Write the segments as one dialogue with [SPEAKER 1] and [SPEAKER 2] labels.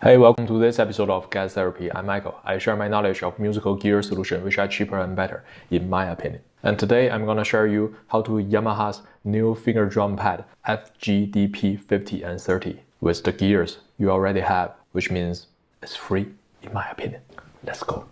[SPEAKER 1] Hey, welcome to this episode of Gas Therapy. I'm Michael. I share my knowledge of musical gear solutions which are cheaper and better, in my opinion. And today I'm gonna share you how to Yamaha's new finger drum pad FGDP-50 and 30 with the gears you already have, which means it's free, in my opinion. Let's go.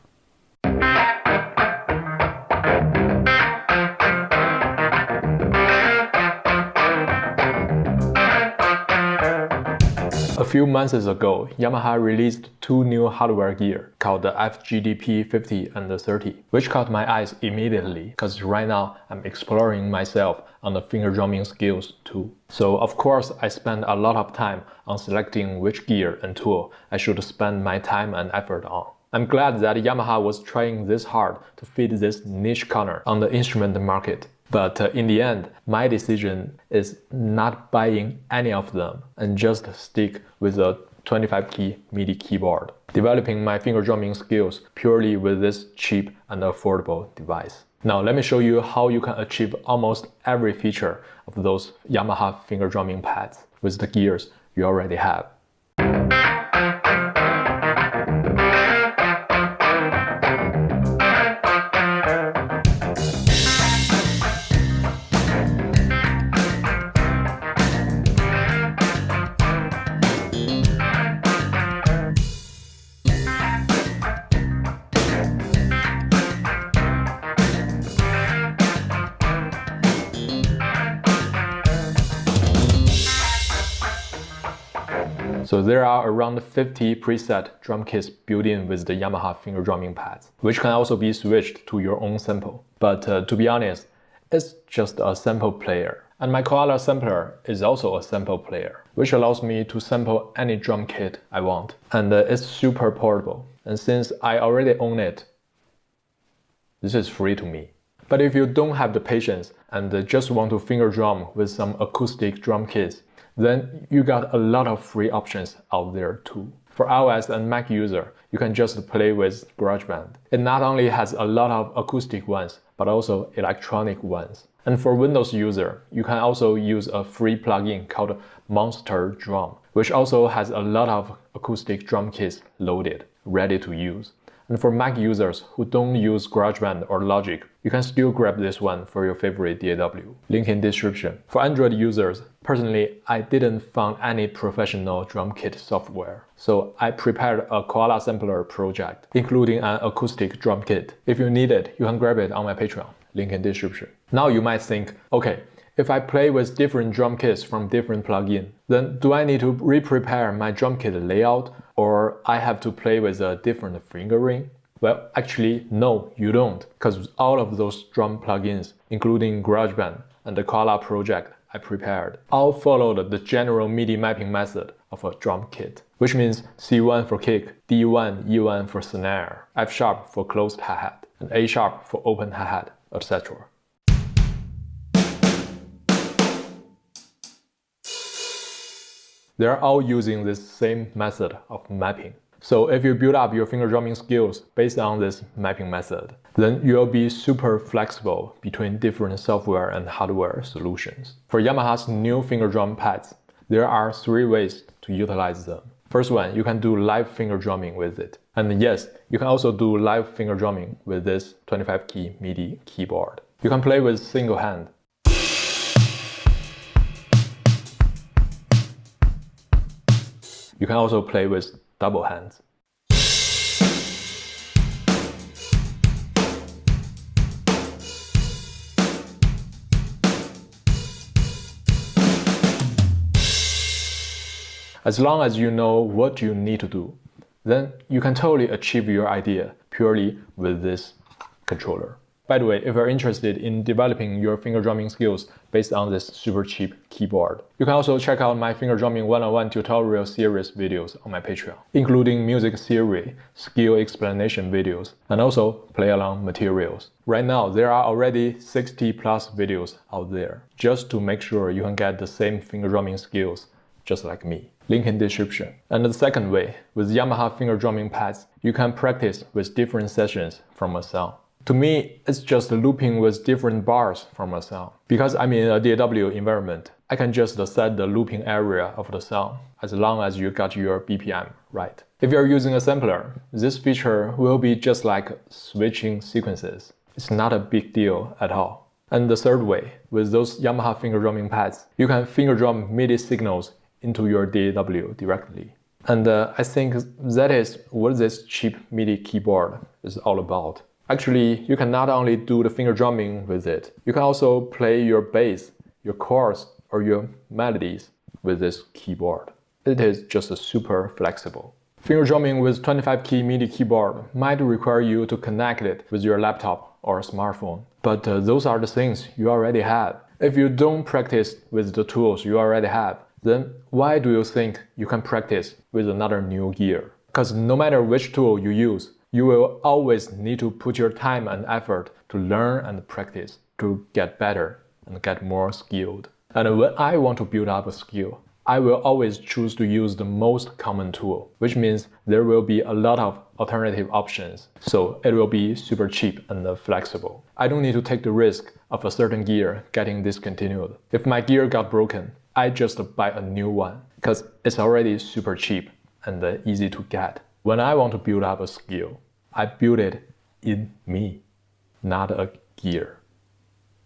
[SPEAKER 1] A few months ago, Yamaha released two new hardware gear called the FGDP-50 and the 30, which caught my eyes immediately because right now I'm exploring myself on the finger drumming skills too. So of course I spend a lot of time on selecting which gear and tool I should spend my time and effort on. I'm glad that Yamaha was trying this hard to fit this niche corner on the instrument market. But in the end, my decision is not buying any of them and just stick with a 25-key MIDI keyboard, developing my finger drumming skills purely with this cheap and affordable device. Now let me show you how you can achieve almost every feature of those Yamaha finger drumming pads with the gears you already have. So there are around 50 preset drum kits built in with the Yamaha finger drumming pads, which can also be switched to your own sample. But to be honest, it's just a sample player. And my Koala sampler is also a sample player, which allows me to sample any drum kit I want. And it's super portable. And since I already own it, this is free to me. But if you don't have the patience and just want to finger drum with some acoustic drum kits, then you got a lot of free options out there too. For iOS and Mac user, you can just play with GarageBand. It not only has a lot of acoustic ones, but also electronic ones. And for Windows user, you can also use a free plugin called Monster Drum, which also has a lot of acoustic drum kits loaded, ready to use. And for Mac users who don't use GarageBand or Logic, you can still grab this one for your favorite DAW. Link in description. For Android users, personally, I didn't find any professional drum kit software. So I prepared a Koala sampler project, including an acoustic drum kit. If you need it, you can grab it on my Patreon. Link in description. Now you might think, okay, if I play with different drum kits from different plugins, then do I need to re-prepare my drum kit layout, or I have to play with a different fingering? Well, actually, no, you don't, because all of those drum plugins, including GarageBand and the Koala project I prepared, all followed the general MIDI mapping method of a drum kit, which means C1 for kick, D1, E1 for snare, F sharp for closed hi-hat, and A sharp for open hi-hat, etc. They're all using this same method of mapping. So if you build up your finger drumming skills based on this mapping method, then you'll be super flexible between different software and hardware solutions. For Yamaha's new finger drum pads, there are 3 ways to utilize them. First one, you can do live finger drumming with it. And yes, you can also do live finger drumming with this 25-key MIDI keyboard. You can play with single hand. You can also play with double hands. As long as you know what you need to do, then you can totally achieve your idea purely with this controller. By the way, if you're interested in developing your finger drumming skills based on this super cheap keyboard, you can also check out my finger drumming one-on-one tutorial series videos on my Patreon, including music theory, skill explanation videos, and also play-along materials. Right now, there are already 60 plus videos out there, just to make sure you can get the same finger drumming skills just like me. Link in description. And the second way, with Yamaha finger drumming pads, you can practice with different sessions from a song. To me, it's just looping with different bars from a song. Because I'm in a DAW environment, I can just set the looping area of the song as long as you got your BPM right. If you're using a sampler, this feature will be just like switching sequences. It's not a big deal at all. And the third way, with those Yamaha finger drumming pads, you can finger drum MIDI signals into your DAW directly. And I think that is what this cheap MIDI keyboard is all about. Actually, you can not only do the finger drumming with it, you can also play your bass, your chords, or your melodies with this keyboard. It is just super flexible. Finger drumming with 25-key MIDI keyboard might require you to connect it with your laptop or smartphone, but those are the things you already have. If you don't practice with the tools you already have, then why do you think you can practice with another new gear? Because no matter which tool you use, you will always need to put your time and effort to learn and practice, to get better and get more skilled. And when I want to build up a skill, I will always choose to use the most common tool, which means there will be a lot of alternative options. So it will be super cheap and flexible. I don't need to take the risk of a certain gear getting discontinued. If my gear got broken, I just buy a new one because it's already super cheap and easy to get. When I want to build up a skill, I build it in me, not a gear.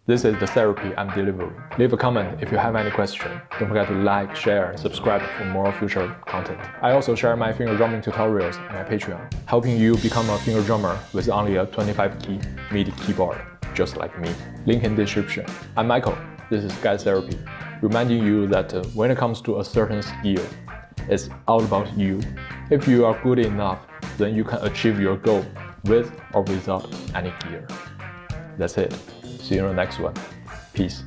[SPEAKER 1] This is the therapy I'm delivering. Leave a comment if you have any question. Don't forget to like, share, and subscribe for more future content. I also share my finger drumming tutorials on my Patreon, helping you become a finger drummer with only a 25-key MIDI keyboard, just like me. Link in description. I'm Michael. This is Guide Therapy, reminding you that when it comes to a certain skill, it's all about you. If you are good enough, then you can achieve your goal with or without any gear. That's it. See you in the next one. Peace.